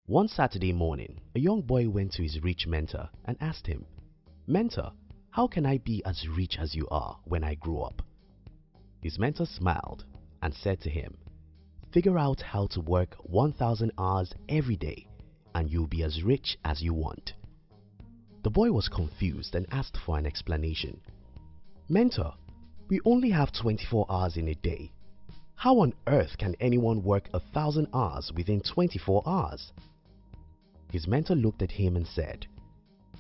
One Saturday morning, a young boy went to his rich mentor and asked him, "Mentor, how can I be as rich as you are when I grow up?" His mentor smiled and said to him, "Figure out how to work 1,000 hours every day and you'll be as rich as you want." The boy was confused and asked for an explanation. "Mentor, we only have 24 hours in a day. How on earth can anyone work 1,000 hours within 24 hours? His mentor looked at him and said,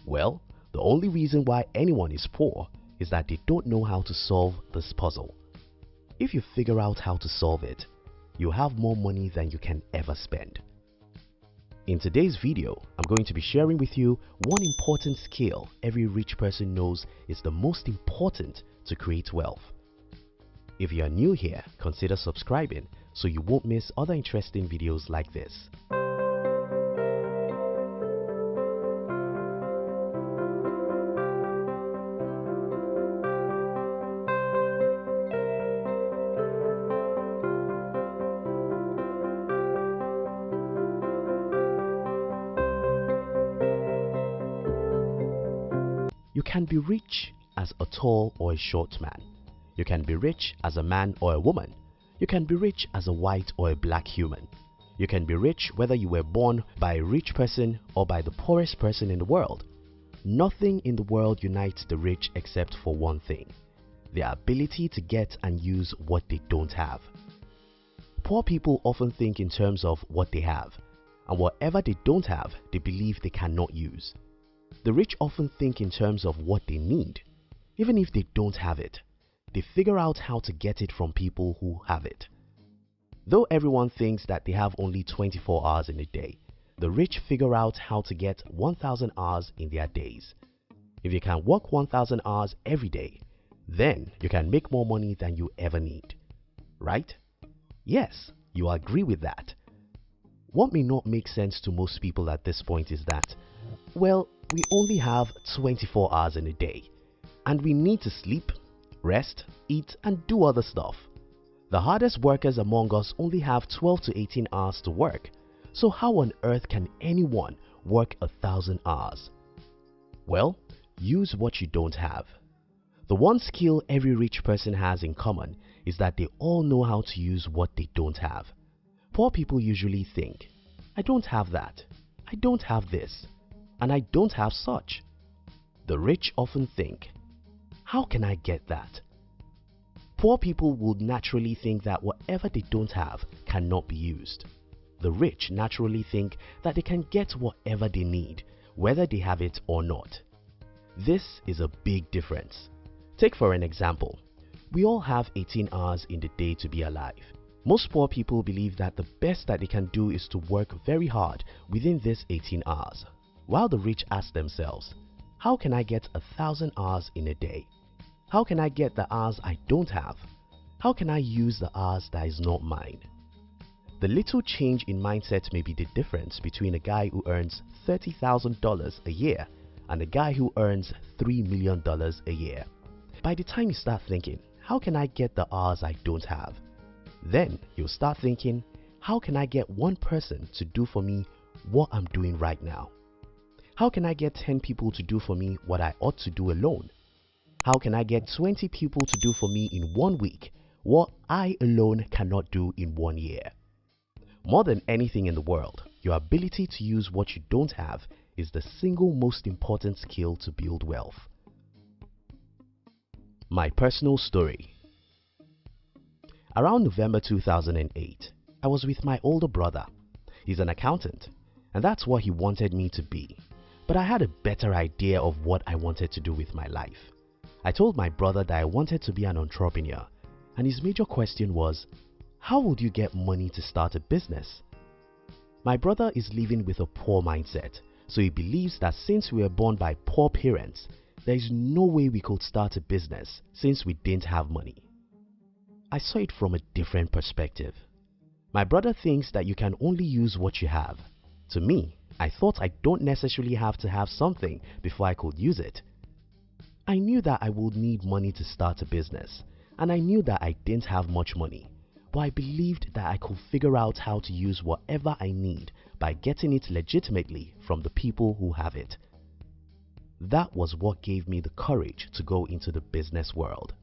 "Well, the only reason why anyone is poor is that they don't know how to solve this puzzle. If you figure out how to solve it, you'll have more money than you can ever spend." In today's video, I'm going to be sharing with you one important skill every rich person knows is the most important to create wealth. If you are new here, consider subscribing so you won't miss other interesting videos like this. You can be rich as a tall or a short man. You can be rich as a man or a woman. You can be rich as a white or a black human. You can be rich whether you were born by a rich person or by the poorest person in the world. Nothing in the world unites the rich except for one thing: their ability to get and use what they don't have. Poor people often think in terms of what they have, and whatever they don't have, they believe they cannot use. The rich often think in terms of what they need. Even if they don't have it, they figure out how to get it from people who have it. Though everyone thinks that they have only 24 hours in a day, the rich figure out how to get 1,000 hours in their days. If you can work 1,000 hours every day, then you can make more money than you ever need. Right? Yes, you agree with that. What may not make sense to most people at this point is that, well, we only have 24 hours in a day, and we need to sleep, rest, eat, and do other stuff. The hardest workers among us only have 12 to 18 hours to work, so how on earth can anyone work 1,000 hours? Well, use what you don't have. The one skill every rich person has in common is that they all know how to use what they don't have. Poor people usually think, "I don't have that, I don't have this, and I don't have such." The rich often think, "How can I get that?" Poor people would naturally think that whatever they don't have cannot be used. The rich naturally think that they can get whatever they need, whether they have it or not. This is a big difference. Take for an example, we all have 18 hours in the day to be alive. Most poor people believe that the best that they can do is to work very hard within this 18 hours, while the rich ask themselves, "How can I get 1,000 hours in a day? How can I get the hours I don't have? How can I use the hours that is not mine?" The little change in mindset may be the difference between a guy who earns $30,000 a year and a guy who earns $3 million a year. By the time you start thinking, "How can I get the hours I don't have?" then you'll start thinking, "How can I get one person to do for me what I'm doing right now? How can I get 10 people to do for me what I ought to do alone? How can I get 20 people to do for me in 1 week what I alone cannot do in 1 year?" More than anything in the world, your ability to use what you don't have is the single most important skill to build wealth. My personal story. Around November 2008, I was with my older brother. He's an accountant, and that's what he wanted me to be. But I had a better idea of what I wanted to do with my life. I told my brother that I wanted to be an entrepreneur, and his major question was, "How would you get money to start a business?" My brother is living with a poor mindset, so he believes that since we were born by poor parents, there is no way we could start a business since we didn't have money. I saw it from a different perspective. My brother thinks that you can only use what you have. To me, I thought I don't necessarily have to have something before I could use it. I knew that I would need money to start a business, and I knew that I didn't have much money, but I believed that I could figure out how to use whatever I need by getting it legitimately from the people who have it. That was what gave me the courage to go into the business world.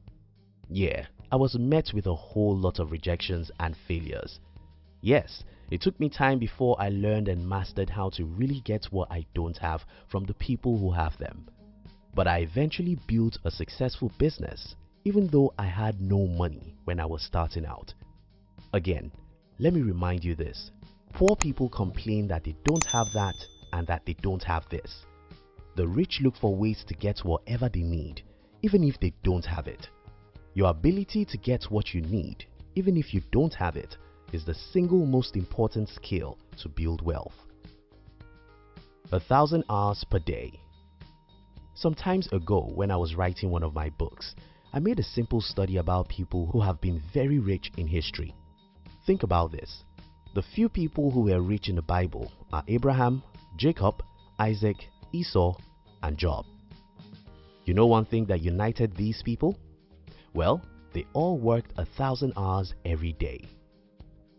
Yeah, I was met with a whole lot of rejections and failures. Yes, it took me time before I learned and mastered how to really get what I don't have from the people who have them. But I eventually built a successful business even though I had no money when I was starting out. Again, let me remind you this. Poor people complain that they don't have that and that they don't have this. The rich look for ways to get whatever they need, even if they don't have it. Your ability to get what you need, even if you don't have it, is the single most important skill to build wealth. 1,000 hours per day. Some times ago, when I was writing one of my books, I made a simple study about people who have been very rich in history. Think about this. The few people who were rich in the Bible are Abraham, Jacob, Isaac, Esau, and Job. You know one thing that united these people? Well, they all worked 1,000 hours every day.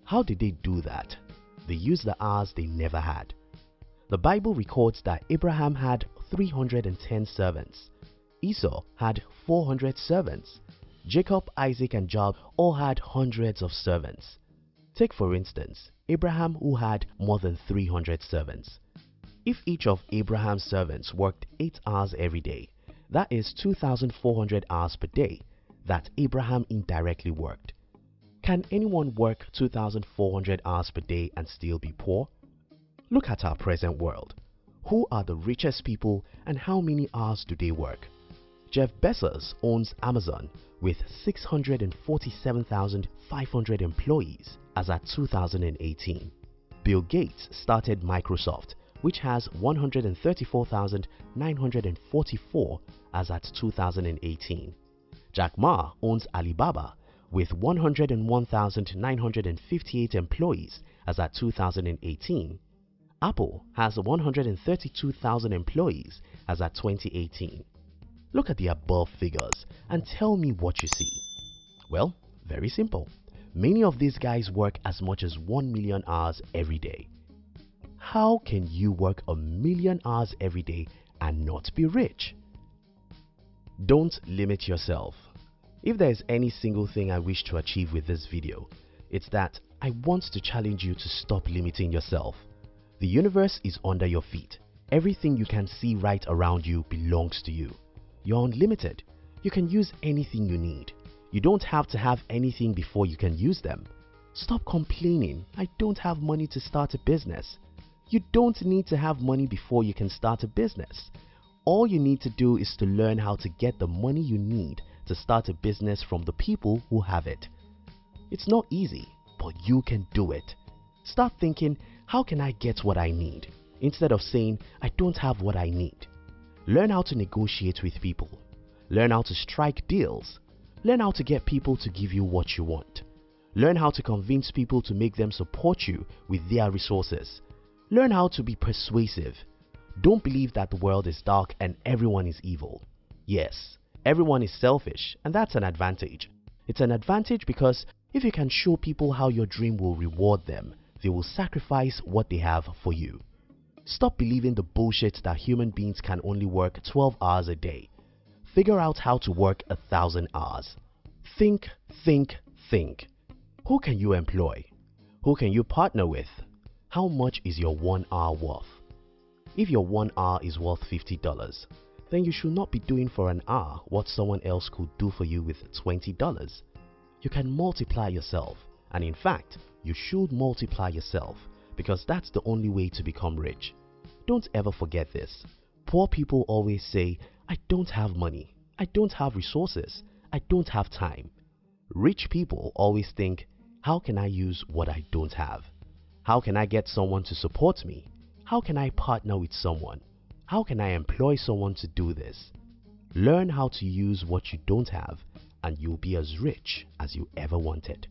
How did they do that? They used the hours they never had. The Bible records that Abraham had 310 servants. Esau had 400 servants. Jacob, Isaac, and Job all had hundreds of servants. Take for instance, Abraham, who had more than 300 servants. If each of Abraham's servants worked 8 hours every day, that is 2,400 hours per day that Abraham indirectly worked. Can anyone work 2,400 hours per day and still be poor? Look at our present world. Who are the richest people and how many hours do they work? Jeff Bezos owns Amazon with 647,500 employees as at 2018. Bill Gates started Microsoft, which has 134,944 as at 2018. Jack Ma owns Alibaba with 101,958 employees as at 2018. Apple has 132,000 employees as at 2018. Look at the above figures and tell me what you see. Well, very simple. Many of these guys work as much as 1 million hours every day. How can you work 1 million hours every day and not be rich? Don't limit yourself. If there is any single thing I wish to achieve with this video, it's that I want to challenge you to stop limiting yourself. The universe is under your feet. Everything you can see right around you belongs to you. You're unlimited. You can use anything you need. You don't have to have anything before you can use them. Stop complaining, I don't have money to start a business. You don't need to have money before you can start a business. All you need to do is to learn how to get the money you need to start a business from the people who have it. It's not easy, but you can do it. Start thinking, how can I get what I need? Instead of saying, I don't have what I need. Learn how to negotiate with people. Learn how to strike deals. Learn how to get people to give you what you want. Learn how to convince people to make them support you with their resources. Learn how to be persuasive. Don't believe that the world is dark and everyone is evil. Yes, everyone is selfish, and that's an advantage. It's an advantage because if you can show people how your dream will reward them, they will sacrifice what they have for you. Stop believing the bullshit that human beings can only work 12 hours a day. Figure out how to work 1,000 hours. Think, think, think. Who can you employ? Who can you partner with? How much is your 1 hour worth? If your 1 hour is worth $50, then you should not be doing for an hour what someone else could do for you with $20. You can multiply yourself, and in fact, you should multiply yourself because that's the only way to become rich. Don't ever forget this. Poor people always say, I don't have money, I don't have resources, I don't have time. Rich people always think, how can I use what I don't have? How can I get someone to support me? How can I partner with someone? How can I employ someone to do this? Learn how to use what you don't have and you'll be as rich as you ever wanted.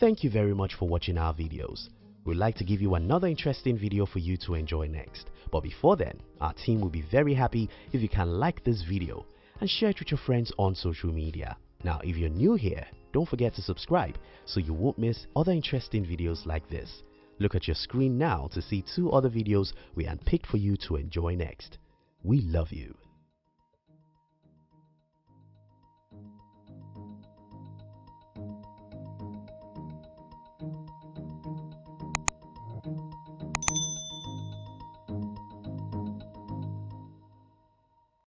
Thank you very much for watching our videos. We'd like to give you another interesting video for you to enjoy next. But before then, our team will be very happy if you can like this video and share it with your friends on social media. Now, if you're new here, don't forget to subscribe so you won't miss other interesting videos like this. Look at your screen now to see 2 other videos we handpicked for you to enjoy next. We love you.